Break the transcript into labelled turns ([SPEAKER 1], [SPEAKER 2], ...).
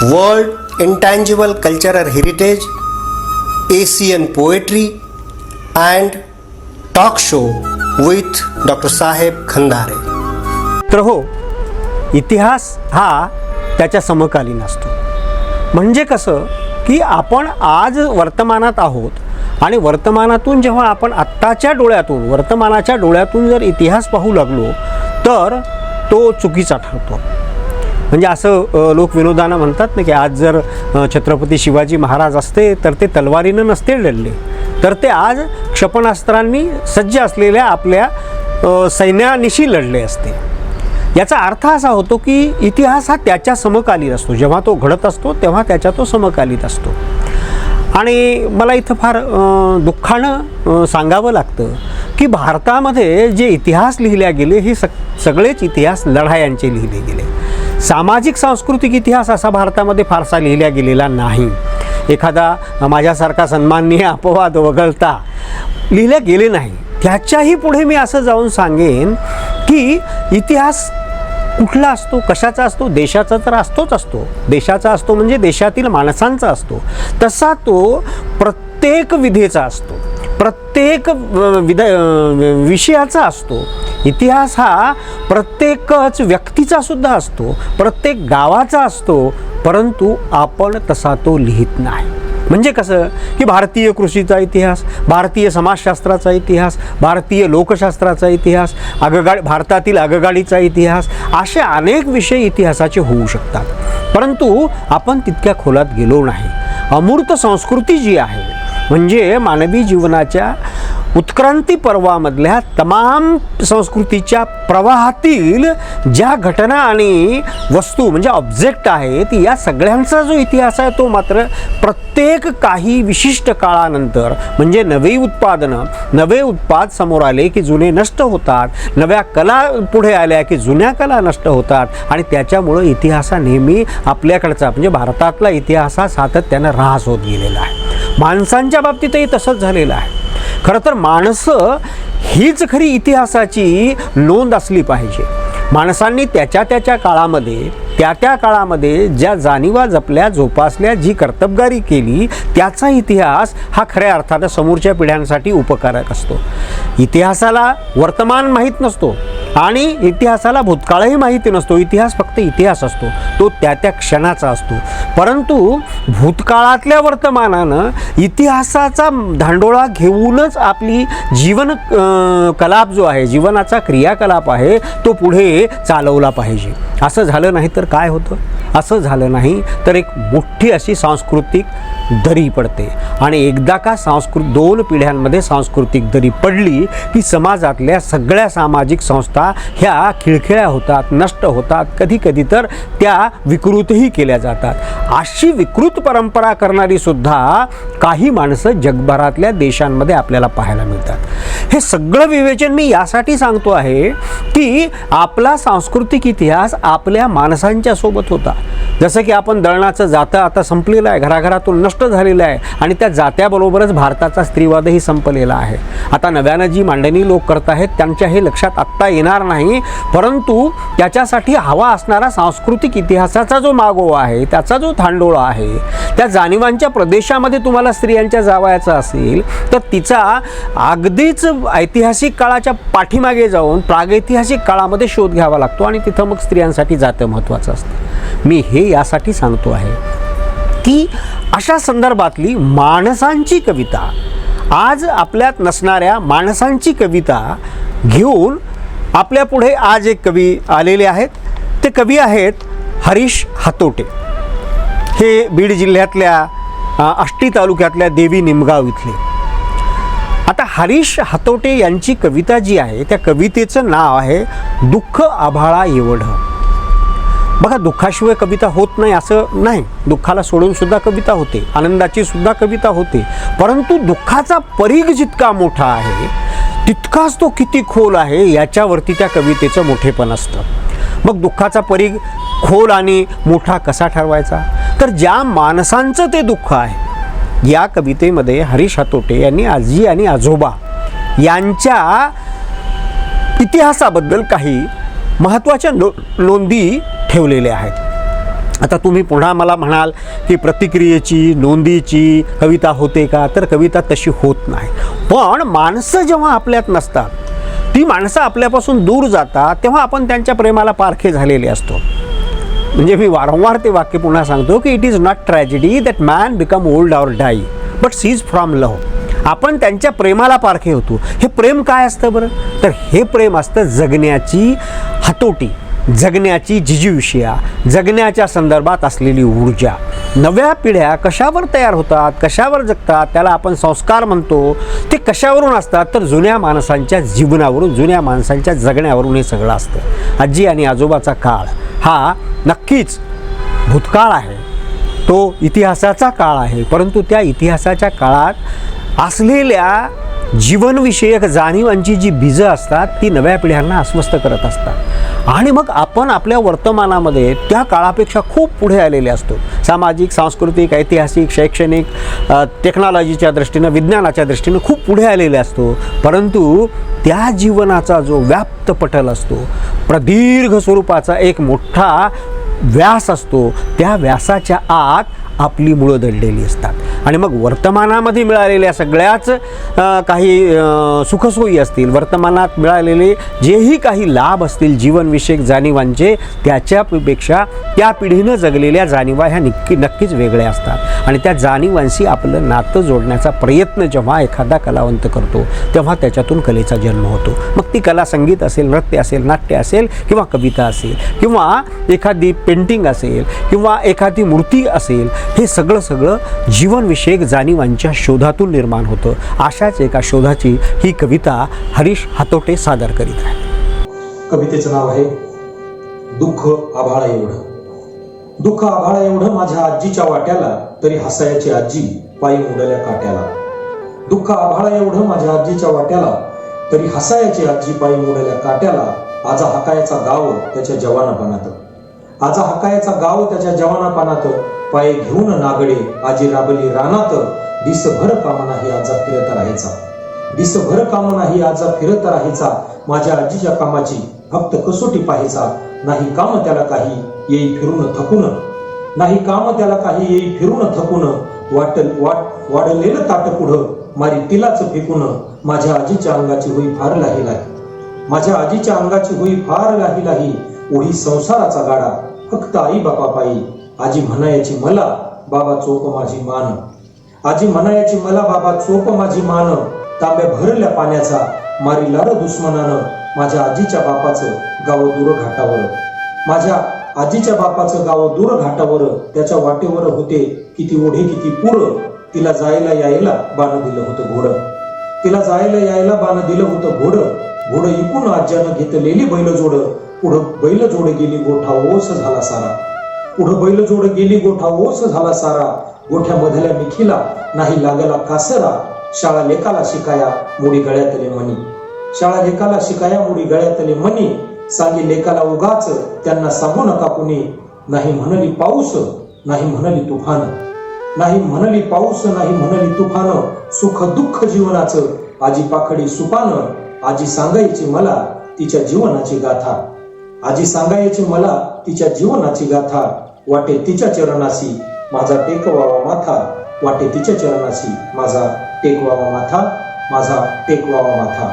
[SPEAKER 1] World Intangible Cultural Heritage, Asian Poetry and Talk Show with Dr. साहेब खंदारे.
[SPEAKER 2] तर हो, इतिहास हा त्याच्या समकालीन असतो. म्हणजे कसं की आपण आज वर्तमानात आहोत आणि वर्तमानातून जेव्हा आपण आत्ताच्या डोळ्यातून वर्तमानाच्या डोळ्यातून जर इतिहास पाहू लागलो तर तो चुकीचा ठरतो. म्हणजे असं लोक विनोदानं म्हणतात ना की आज जर छत्रपती शिवाजी महाराज असते तर ते तलवारीनं नसते लढले, तर ते आज क्षेपणास्त्रांनी सज्ज असलेल्या आपल्या सैन्यानिशी लढले असते. याचा अर्थ असा होतो की इतिहास हा त्याच्या समकालीन असतो. जेव्हा तो घडत असतो तेव्हा त्याच्या तो समकालीन असतो. आणि मला इथं फार दुःखानं सांगावं लागतं की भारतामध्ये जे इतिहास लिहिले गेले हे सगळेच इतिहास लढायांचे लिहिले गेले. सामाजिक सांस्कृतिक इतिहास असा भारतामध्ये फारसा लिहिला गेलेला नाही. एखादा माझ्यासारखा सन्माननीय अपवाद वगळता लिहिले गेले नाही. त्याच्याही पुढे मी असं जाऊन सांगेन की इतिहास कुठला असतो, कशाचा असतो? देशाचा तर असतो. देशाचा असतो म्हणजे देशातील माणसांचा असतो. तसा तो प्रत्येक विधेचा असतो, प्रत्येक विषयाचा असतो. इतिहास हा प्रत्येकच व्यक्तीचा सुद्धा असतो, प्रत्येक गावाचा असतो, परंतु आपण तसा तो लिहित नाही. म्हणजे कसं की भारतीय कृषीचा इतिहास, भारतीय समाजशास्त्राचा इतिहास, भारतीय लोकशास्त्राचा इतिहास, भारतातील आगगाडीचा इतिहास, असे अनेक विषय इतिहासाचे होऊ शकतात. परंतु आपण तितक्या खोलात गेलो नाही. अमूर्त संस्कृती जी आहे म्हणजे मानवी जीवनाच्या उत्क्रांती पर्वामधल्या तमाम संस्कृतीच्या प्रवाहातील ज्या घटना आणि वस्तू म्हणजे ऑब्जेक्ट आहेत, या सगळ्यांचा जो इतिहास आहे तो मात्र प्रत्येक काही विशिष्ट काळानंतर म्हणजे नवे उत्पाद समोर आले की जुने नष्ट होतात, नव्या कला पुढे आल्या की जुन्या कला नष्ट होतात आणि त्याच्यामुळं इतिहास नेहमी आपल्याकडचा म्हणजे भारतातला इतिहास हा सातत्यानं ऱ्हास होत गेलेला आहे. माणसांच्या बाबतीतही तसंच झालेलं आहे. खरं तर माणसं हीच खरी इतिहासाची नोंद असली पाहिजे. माणसांनी त्याच्या काळामध्ये त्या काळामध्ये ज्या जाणीवा जपल्या, जोपासल्या, जी कर्तबगारी केली, त्याचा इतिहास हा खऱ्या अर्थानं समोरच्या पिढ्यांसाठी उपकारक असतो. इतिहासाला वर्तमान माहीत नसतो आणि इतिहासाला भूतकाळही माहिती नसतो. इतिहास फक्त इतिहास असतो, तो त्या क्षणाचा असतो. परंतु भूतकाळातल्या वर्तमानानं इतिहासाचा धांडोळा घेऊनच आपली जीवन कलाप जो आहे, जीवनाचा क्रियाकलाप आहे, तो पुढे चालवला पाहिजे. असं झालं नाही तर काय होतं? असं झालं नाही तर एक मोठी अशी सांस्कृतिक दरी पडते. आणि एकदा का दोन पिढ्यांमध्ये सांस्कृतिक दरी पडली की समाजातल्या सगळ्या सामाजिक संस्था ह्या खिळखिळ्या होतात, नष्ट होतात, कधी तर त्या विकृतही केल्या जातात. अशी विकृत परंपरा करणारी सुद्धा काही माणसं जगभरातल्या देशांमध्ये आपल्याला पाहायला मिळतात. हे सगळं विवेचन मी यासाठी सांगतो आहे की आपला सांस्कृतिक इतिहास आपल्या माणसांच्या सोबत होता. जसं की आपण दळणाचं जातं आता संपलेलं आहे, घराघरातून नष्ट झालेलं आहे आणि त्या जात्याबरोबरच भारताचा स्त्रीवादही संपलेला आहे. आता नव्यानं जी मांडणी लोक करत आहेत त्यांच्या हे लक्षात आत्ता येणार नाही, परंतु त्याच्यासाठी हवा असणारा सांस्कृतिक इतिहासाचा जो मागोवा आहे, त्याचा जो धांडोळा आहे, त्या जाणीवांच्या प्रदेशामध्ये तुम्हाला स्त्रियांच्या जावयाचा असेल तर तिचा अगदीच ऐतिहासिक काळाच्या पाठीमागे जाऊन प्रागैतिहासिक काळामध्ये शोध घ्यावा लागतो आणि तिथं मग स्त्रियांसाठी जातं महत्त्वाचं असतं. मी हे यासाठी सांगतो आहे की अशा संदर्भातली माणसांची कविता, आज आपल्यात नसणाऱ्या माणसांची कविता घेऊन आपल्या पुढे आज एक कवी आलेले आहेत. ते कवी आहेत हरीश हातोटे. हे बीड जिल्ह्यातल्या आष्टी तालुक्यातल्या देवी निमगाव इथले. आता हरीश हातोटे यांची कविता जी आहे त्या कवितेचं नाव आहे दुःख आभाळा एवढं. बघा, दुःखाशिवाय कविता होत नाही असं नाही. दुःखाला सोडून सुद्धा कविता होते, आनंदाची सुद्धा कविता होते, परंतु दुःखाचा परीघ जितका मोठा आहे तितकाच तो किती खोल आहे याच्यावरती त्या कवितेचं मोठेपण असतं. मग दुःखाचा परीघ खोल आणि मोठा कसा ठरवायचा? तर ज्या माणसांचं ते दुःख आहे, या कवितेमध्ये हरीश हातोटे यांनी आजी आणि आजोबा यांच्या इतिहासाबद्दल काही महत्त्वाच्या नोंदी ठेवलेल्या आहेत. आता तुम्ही पुन्हा मला म्हणाल की प्रतिक्रियेची नोंदीची कविता होते का, तर कविता तशी होत नाही. पण माणसं जेव्हा आपल्यात नसतात, ती माणसं आपल्यापासून दूर जातात, तेव्हा आपण त्यांच्या प्रेमाला पारखे झालेले असतो. म्हणजे मी वारंवार ते वाक्य पुन्हा सांगतो की it is not tragedy that man become old or die but cease from love. आपण त्यांच्या प्रेमाला पारखे होतो. हे प्रेम काय असतं बरं, तर हे प्रेम असतं जगण्याची हातोटी, जगण्याची जिजीविषया, जगण्याच्या संदर्भात असलेली ऊर्जा. नव्या पिढ्या कशावर तयार होतात, कशावर जगतात, त्याला आपण संस्कार म्हणतो. ते कशावरून असतात, तर जुन्या माणसांच्या जीवनावरून, जुन्या माणसांच्या जगण्यावरून हे सगळं असतं. आजी आणि आजोबाचा काळ हा नक्कीच भूतकाळ आहे, तो इतिहासाचा काळ आहे. परंतु त्या इतिहासाच्या काळात असलेल्या जीवनविषयक जाणीवांची जी बीजं असतात ती नव्या पिढ्यांना अस्वस्थ करत असतात. आणि मग आपण आपल्या वर्तमानामध्ये त्या काळापेक्षा खूप पुढे आलेले असतो. सामाजिक, सांस्कृतिक, ऐतिहासिक, शैक्षणिक, टेक्नॉलॉजीच्या दृष्टीनं, विज्ञानाच्या दृष्टीनं खूप पुढे आलेले असतो. परंतु त्या जीवनाचा जो व्याप्त पटल असतो, प्रदीर्घ स्वरूपाचा एक मोठा व्यास असतो, त्या व्यासाच्या आत आपली मुळं दडलेली असतात. आणि मग वर्तमानामध्ये मिळालेल्या सगळ्याच काही सुखसोयी असतील, वर्तमानात मिळालेले जेही काही लाभ असतील जीवनविषयक जाणीवांचे, त्याच्यापेक्षा त्या पिढीनं जगलेल्या जाणीवा ह्या नक्कीच वेगळ्या असतात. आणि त्या जाणीवांशी आपलं नातं जोडण्याचा प्रयत्न जेव्हा एखादा कलावंत करतो, तेव्हा त्याच्यातून कलेचा जन्म होतो. मग ती कला संगीत असेल, नृत्य असेल, नाट्य असेल, किंवा कविता असेल, किंवा एखादी पेंटिंग असेल, किंवा एखादी मूर्ती असेल, हे सगळं जीवनविषयक जाणीवांच्या शोधातून निर्माण होतं. अशाच एका शोधाची ही कविता हरीश हातोटे सादर करीत आहे.
[SPEAKER 3] कवितेचं नाव आहे दुःख आभाळा एवढं. दुःख आभाळा एवढं माझ्या आजीच्या वाट्याला, तरी हसायची आजी पायी मुडल्या काट्याला. दुःख आभाळा एवढं माझ्या आजीच्या वाट्याला, तरी हसायची आजी पायी मुडल्या काट्याला. आजा हकायचा गाव त्याच्या जवानापणात, आजा हकायचा गाव त्याच्या जवानापणात. पाय घेऊन नागडे आजी राबली रानात. दिसभर काम नाही आजा फिरत राहायचा, दिसभर काम नाही आजा फिरत राहायचा. माझ्या आजीच्या कामाची फक्त कसोटी पाहायचा. नाही काम त्याला काही येई फिरून थकून, नाही काम त्याला काही येई फिरून थकून. वाढलेलं ताट पुढं मारी तिलाच फेकून. माझ्या आजीच्या अंगाची होई फार लाही लाही, माझ्या आजीच्या अंगाची होई फार लाही लाही. ओढी संसाराचा गाडा फक्त आई बापा पायी. आजी म्हणायची मला बाबा चोप माझी मान, आजी म्हणायची मला बाबा चोप माझी मान. तांब्या भरल्या पाण्याचा मारी लार दुश्मनानं. माझ्या आजीच्या बापाचं गाव दूर घाटावर, माझ्या आजीच्या बापाचं गाव दूर घाटावर. त्याच्या वाटेवर होते किती ओढे किती पूर. तिला जायला यायला बाण दिलं होतं घोडं, तिला जायला यायला बाण दिलं होतं घोडं. घोडं इकून आज्यानं घेतलेली बैलजोड. पुढं बैलजोड गेली गोठा ओस झाला सारा, पुढं बैलजोड गेली गोठा ओस झाला सारा. गोठ्यामधल्या मिखीला नाही लागला कासरा. शाळा लेकाला शिकाया मुडी गळ्यातले मणी, शाळा लेकाला शिकाया मुडी गळ्यातले मणी. सांगी लेकाला उगाच त्यांना सांगू नका कुणी. नाही म्हणली पाऊस नाही म्हणली तुफान, नाही म्हणली पाऊस नाही म्हणली तुफान. सुख दुःख जीवनाचं आजी पाखडी सुपान. आजी सांगायची मला तिच्या जीवनाची गाथा, आजी सांगायची मला तिच्या जीवनाची गाथा. वाटे तिच्या चरणाशी माझा टेकवावा माथा, वाटे तिच्या चरणाशी माझा टेकवावा माथा, माझा टेकवावा माथा.